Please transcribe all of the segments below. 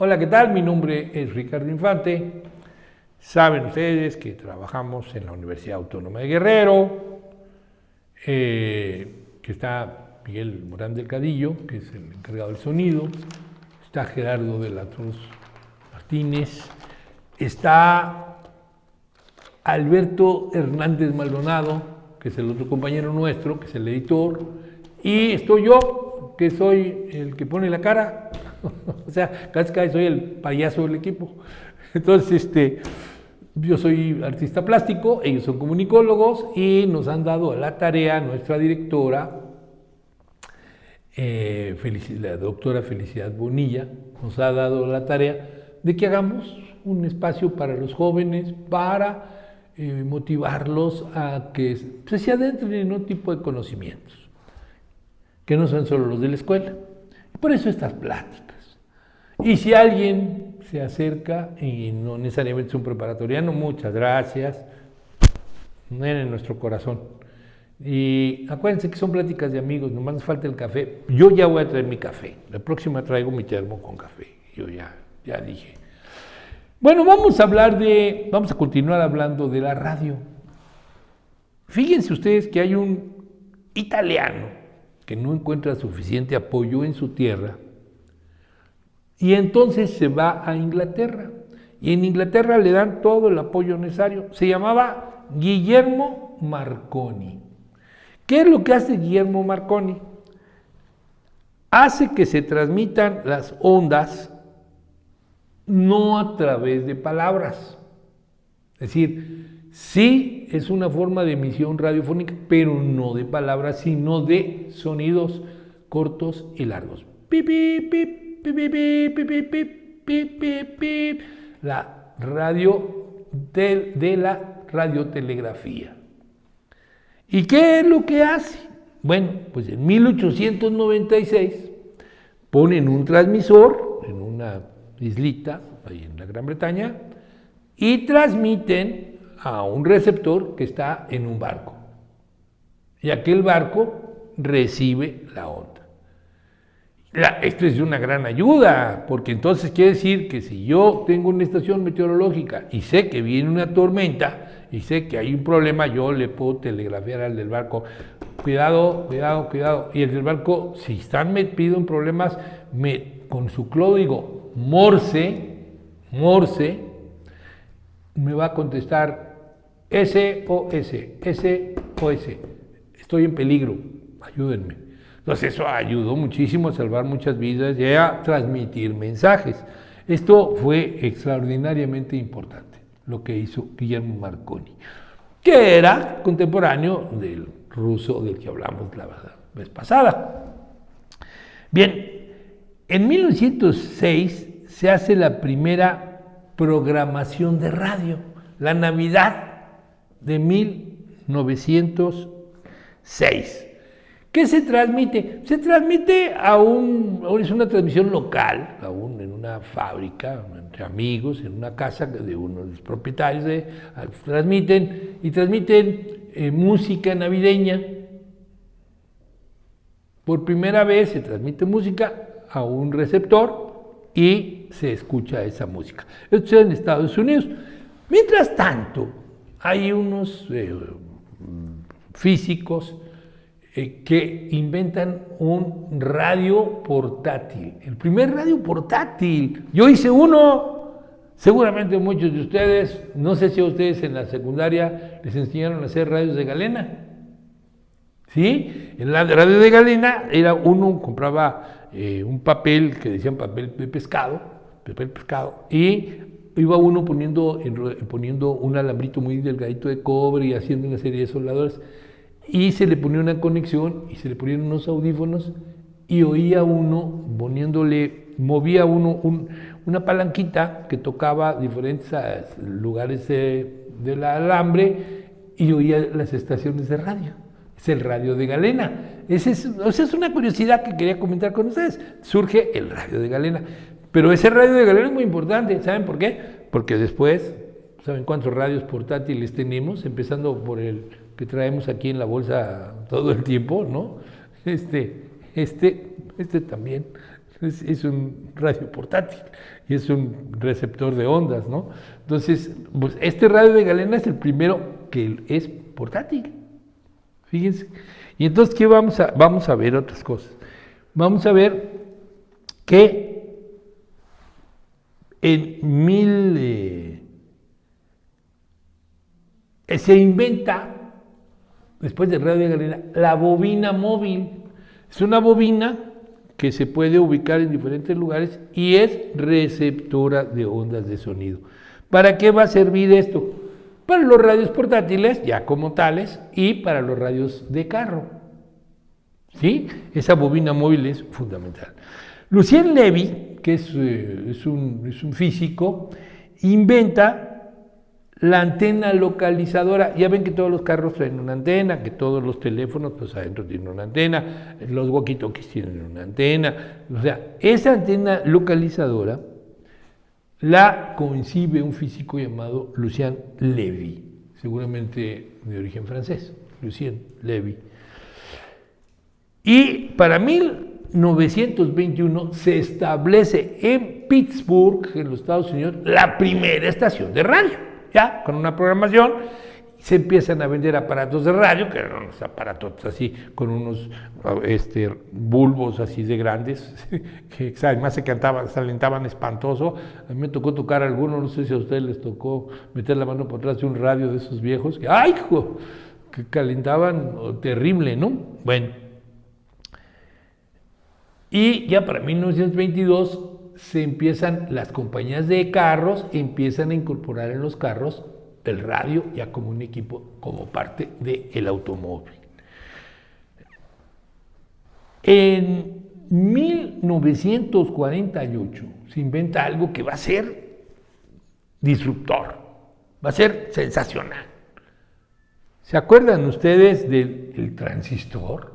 Hola, ¿qué tal? Mi nombre es Ricardo Infante. Saben ustedes que trabajamos en la Universidad Autónoma de Guerrero, que está Miguel Morán del Cadillo, que es el encargado del sonido, está Gerardo de la Cruz Martínez, está Alberto Hernández Maldonado, que es el otro compañero nuestro, que es el editor, y estoy yo, que soy el que pone la cara, o sea, casi soy el payaso del equipo. Entonces, yo soy artista plástico, ellos son comunicólogos y nos han dado la tarea, nuestra directora, la doctora Felicidad Bonilla, nos ha dado la tarea de que hagamos un espacio para los jóvenes, para motivarlos a que se adentren en un tipo de conocimientos, que no son solo los de la escuela. Por eso estas pláticas. Y si alguien se acerca, y no necesariamente es un preparatoriano, muchas gracias, en nuestro corazón. Y acuérdense que son pláticas de amigos, nomás nos falta el café. Yo ya voy a traer mi café, la próxima traigo mi termo con café, yo ya dije. Bueno, vamos a continuar hablando de la radio. Fíjense ustedes que hay un italiano que no encuentra suficiente apoyo en su tierra, y entonces se va a Inglaterra. Y en Inglaterra le dan todo el apoyo necesario. Se llamaba Guillermo Marconi. ¿Qué es lo que hace Guillermo Marconi? Hace que se transmitan las ondas no a través de palabras. Es decir, sí es una forma de emisión radiofónica, pero no de palabras, sino de sonidos cortos y largos. Pip, pip, pip. Pip, pip, pip, pip, pip, pip, pip, pip. La radio de la radiotelegrafía. ¿Y qué es lo que hace? Bueno, pues en 1896 ponen un transmisor en una islita, ahí en la Gran Bretaña, y transmiten a un receptor que está en un barco. Y aquel barco recibe la onda. Esto es una gran ayuda, porque entonces quiere decir que si yo tengo una estación meteorológica y sé que viene una tormenta y sé que hay un problema, yo le puedo telegrafiar al del barco, cuidado, cuidado, cuidado. Y el del barco, si están metidos en problemas, con su código Morse, me va a contestar SOS, SOS, estoy en peligro, ayúdenme. Entonces eso ayudó muchísimo a salvar muchas vidas y a transmitir mensajes. Esto fue extraordinariamente importante, lo que hizo Guillermo Marconi, que era contemporáneo del ruso del que hablamos la vez pasada. Bien, en 1906 se hace la primera programación de radio, la Navidad de 1906. ¿Qué se transmite? Se transmite es una transmisión local, aún en una fábrica, entre amigos, en una casa de uno de los propietarios, transmiten música navideña. Por primera vez se transmite música a un receptor y se escucha esa música. Esto es en Estados Unidos. Mientras tanto, hay unos físicos que inventan un radio portátil, el primer radio portátil. Yo hice uno, seguramente muchos de ustedes, no sé si a ustedes en la secundaria les enseñaron a hacer radios de galena. ¿Sí? En la radio de galena era uno compraba un papel que decían papel pescado, y iba uno poniendo un alambrito muy delgadito de cobre y haciendo una serie de soldadores. Y se le ponía una conexión y se le ponían unos audífonos y oía uno movía uno una palanquita que tocaba diferentes lugares del alambre y oía las estaciones de radio. Es el radio de galena. Esa es una curiosidad que quería comentar con ustedes. Surge el radio de galena. Pero ese radio de galena es muy importante. ¿Saben por qué? Porque después, ¿saben cuántos radios portátiles tenemos? Empezando por el que traemos aquí en la bolsa todo el tiempo, ¿no? Este también, es un radio portátil y es un receptor de ondas, ¿no? Entonces, pues este radio de galena es el primero que es portátil, fíjense. Y entonces, ¿qué vamos a ver otras cosas? Vamos a ver que se inventa, después del radio de galena, la bobina móvil. Es una bobina que se puede ubicar en diferentes lugares y es receptora de ondas de sonido. ¿Para qué va a servir esto? Para los radios portátiles, ya como tales, y para los radios de carro. ¿Sí? Esa bobina móvil es fundamental. Lucien Levy, que es un físico, inventa la antena localizadora. Ya ven que todos los carros traen una antena, que todos los teléfonos pues adentro tienen una antena, los walkie-talkies tienen una antena. O sea, esa antena localizadora la concibe un físico llamado Lucien Levy, seguramente de origen francés, Lucien Levy. Y para 1921 se establece en Pittsburgh, en los Estados Unidos, la primera estación de radio. Ya, con una programación, se empiezan a vender aparatos de radio, que eran unos aparatos así, con unos bulbos así de grandes, que además se alentaban espantoso. A mí me tocó tocar algunos, no sé si a ustedes les tocó meter la mano por atrás de un radio de esos viejos, que ¡ay, hijo! Que calentaban terrible, ¿no? Bueno. Y ya para 1922 las compañías de carros empiezan a incorporar en los carros el radio ya como un equipo, como parte del automóvil. En 1948 se inventa algo que va a ser disruptor, va a ser sensacional. ¿Se acuerdan ustedes del transistor?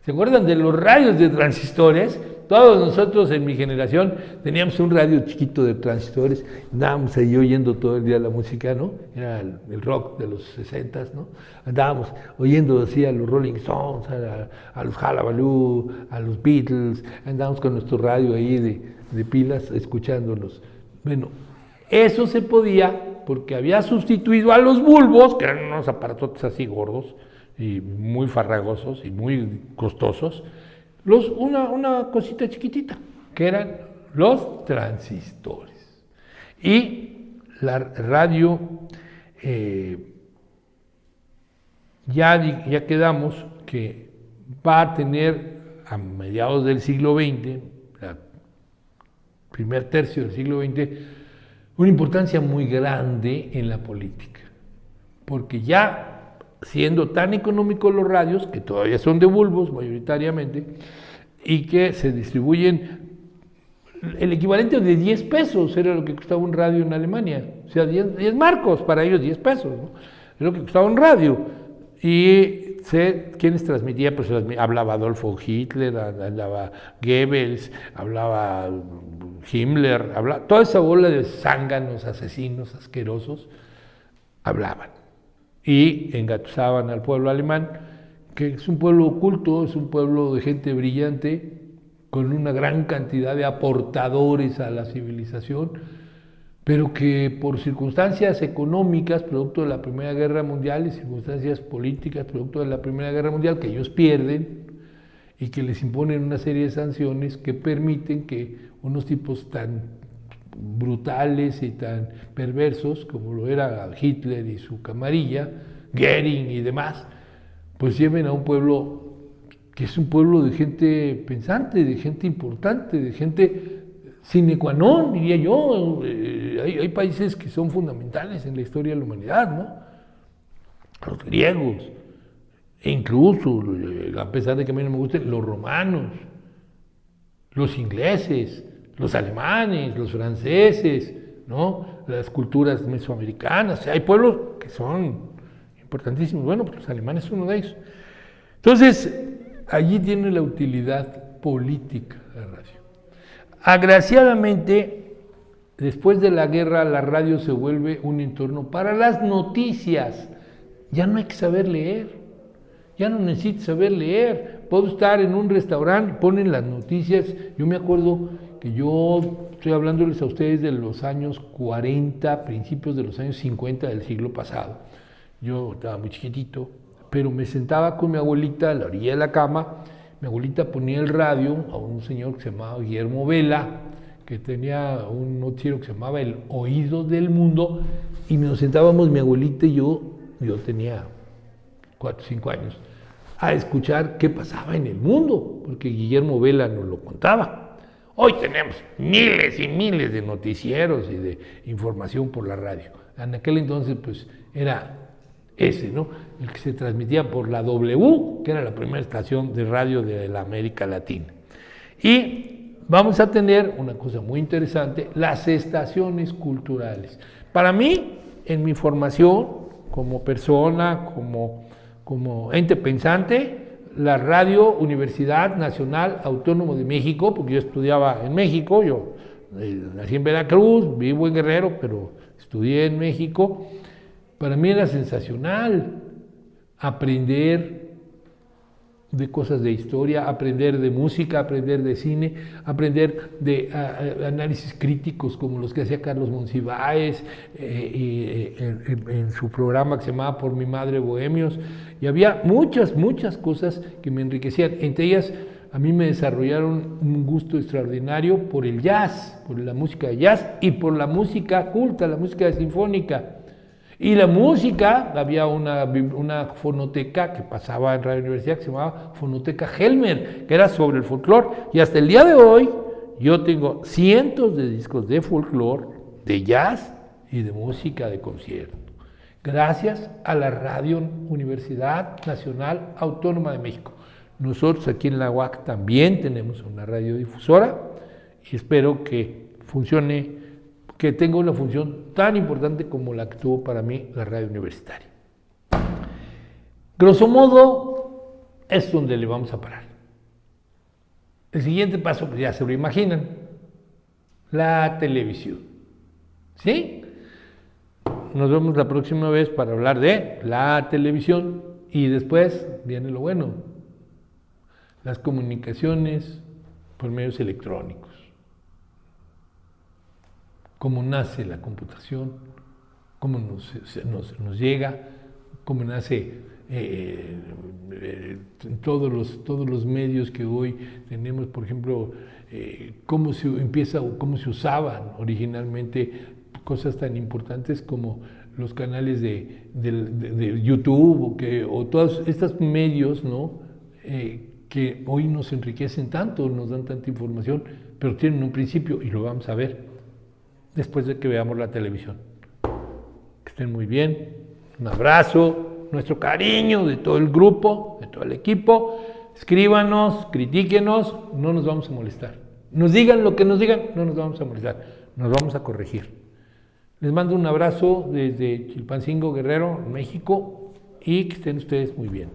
¿Se acuerdan de los radios de transistores? Todos nosotros en mi generación teníamos un radio chiquito de transistores, andábamos ahí oyendo todo el día la música, ¿no? Era el rock de los 60s, ¿no? Andábamos oyendo así a los Rolling Stones, a los Hullabaloo, a los Beatles, andábamos con nuestro radio ahí de pilas escuchándolos. Bueno, eso se podía porque había sustituido a los bulbos, que eran unos aparatos así gordos y muy farragosos y muy costosos, una cosita chiquitita, que eran los transistores. Y la radio, ya quedamos que va a tener a mediados del siglo XX, primer tercio del siglo XX, una importancia muy grande en la política, porque ya siendo tan económicos los radios, que todavía son de bulbos mayoritariamente, y que se distribuyen, el equivalente de 10 pesos era lo que costaba un radio en Alemania, o sea, 10 marcos, para ellos 10 pesos, ¿no? Es lo que costaba un radio. Y ¿quiénes transmitían? Pues hablaba Adolfo Hitler, hablaba Goebbels, hablaba Himmler, toda esa bola de zánganos, asesinos, asquerosos, hablaban. Y engatusaban al pueblo alemán, que es un pueblo oculto, es un pueblo de gente brillante, con una gran cantidad de aportadores a la civilización, pero que por circunstancias económicas, producto de la Primera Guerra Mundial, y circunstancias políticas, producto de la Primera Guerra Mundial, que ellos pierden, y que les imponen una serie de sanciones que permiten que unos tipos tan brutales y tan perversos como lo era Hitler y su camarilla, Goering y demás, pues lleven a un pueblo que es un pueblo de gente pensante, de gente importante, de gente sine qua non, diría yo. Hay países que son fundamentales en la historia de la humanidad, ¿no? Los griegos, e incluso, a pesar de que a mí no me gusten, los romanos, los ingleses, los alemanes, los franceses, ¿no? Las culturas mesoamericanas. Hay pueblos que son importantísimos. Bueno, pues los alemanes son uno de ellos. Entonces, allí tiene la utilidad política la radio. Agraciadamente, después de la guerra, la radio se vuelve un entorno para las noticias. Ya no hay que saber leer. Ya no necesito saber leer. Puedo estar en un restaurante, ponen las noticias. Yo me acuerdo que yo estoy hablándoles a ustedes de los años 40, principios de los años 50 del siglo pasado. Yo estaba muy chiquitito, pero me sentaba con mi abuelita a la orilla de la cama. Mi abuelita ponía el radio a un señor que se llamaba Guillermo Vela, que tenía un noticiero que se llamaba El Oído del Mundo, y nos sentábamos mi abuelita y yo tenía 4 o 5 años, a escuchar qué pasaba en el mundo, porque Guillermo Vela nos lo contaba. Hoy tenemos miles y miles de noticieros y de información por la radio. En aquel entonces, pues, era ese, ¿no? El que se transmitía por la W, que era la primera estación de radio de la América Latina. Y vamos a tener una cosa muy interesante, las estaciones culturales. Para mí, en mi formación como persona, como ente pensante, la Radio Universidad Nacional Autónoma de México, porque yo estudiaba en México, yo nací en Veracruz, vivo en Guerrero, pero estudié en México. Para mí era sensacional aprender de cosas de historia, aprender de música, aprender de cine, aprender de análisis críticos como los que hacía Carlos Monsiváis en su programa que se llamaba Por mi madre Bohemios, y había muchas cosas que me enriquecían. Entre ellas, a mí me desarrollaron un gusto extraordinario por el jazz, por la música de jazz y por la música culta, la música sinfónica. Y la música, había una fonoteca que pasaba en Radio Universidad que se llamaba Fonoteca Helmer, que era sobre el folclore. Y hasta el día de hoy yo tengo cientos de discos de folclore, de jazz y de música de concierto. Gracias a la Radio Universidad Nacional Autónoma de México. Nosotros aquí en la UAC también tenemos una radiodifusora y espero que funcione, que tenga una función tan importante como la que tuvo para mí la radio universitaria. Grosso modo, es donde le vamos a parar. El siguiente paso, pues ya se lo imaginan, la televisión. ¿Sí? Nos vemos la próxima vez para hablar de la televisión y después viene lo bueno, las comunicaciones por medios electrónicos. Cómo nace la computación, cómo nos llega, cómo nace todos los medios que hoy tenemos, por ejemplo, cómo se empieza o cómo se usaban originalmente cosas tan importantes como los canales de YouTube o todos estos medios, ¿no? Que hoy nos enriquecen tanto, nos dan tanta información, pero tienen un principio y lo vamos a ver después de que veamos la televisión. Que estén muy bien, un abrazo, nuestro cariño de todo el grupo, de todo el equipo. Escríbanos, critíquenos, no nos vamos a molestar. Nos digan lo que nos digan, no nos vamos a molestar, nos vamos a corregir. Les mando un abrazo desde Chilpancingo, Guerrero, México, y que estén ustedes muy bien.